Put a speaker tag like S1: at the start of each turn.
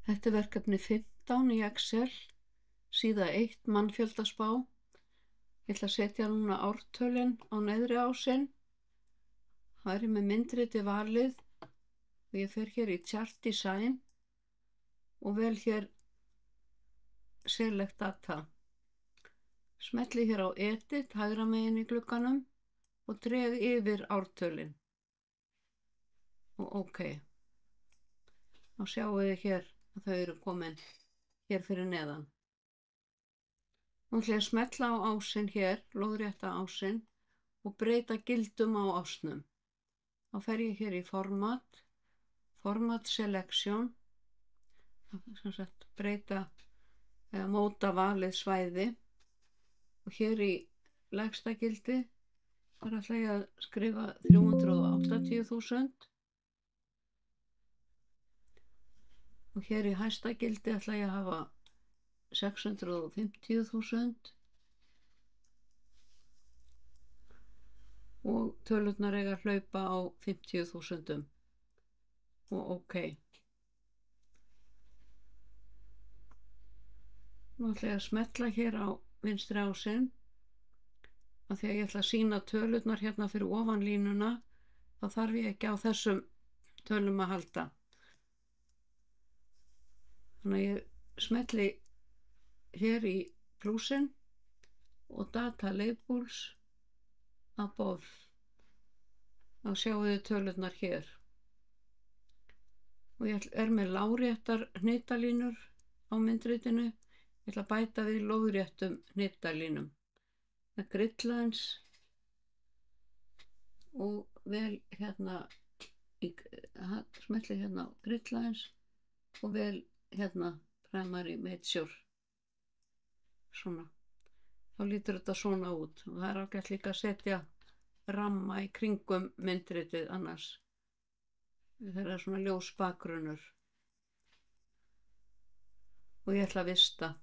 S1: Þetta er verkefni 15 í Excel, síða 1 mannfjöldaspá. Ég ætla að setja núna ártölin á neðri ásinn. Það er með myndriti valið og ég fer hér í Chart Design og vel hér Select Data. Smelli hér á Edit hægra megin í glugganum og dreg yfir ártölin. Og OK. Þá sjáum við hér að þau eru komin hér fyrir neðan. Nú ætla ég að smetla á ásinn hér, lóðrétta ásinn og breyta gildum á ásnum. Þá fer ég hér í Format, Format Selection, sem sagt breyta eða móta valið svæði og hér í lægsta gildi þar ætla ég að skrifa 380.000 og hér í hæsta gildi ætla ég að hafa 650.000 og tölurnar eiga að hlaupa á 50.000 og OK. Nú ætla ég að smetla hér á vinstri ásinn af því að ég ætla að sýna tölurnar hérna fyrir ofan línuna, þá þarf ég ekki á þessum tölum að halda. Þannig að ég smetli hér í plúsin og Data Labels above. Þá sjáum við tölurnar hér. Og ég er með láréttar hnitalínur á myndritinu. Ég ætla að bæta við lóðréttum hnitalínum. Með grid lines og vel hérna smetli hérna á grid lines og vel hérna primary major. Svona. Þá lítur þetta svona út og það er ágætt líka að setja ramma í kringum myndritið annars. Það er svona ljós bakgrunnur. Og ég ætla að vista.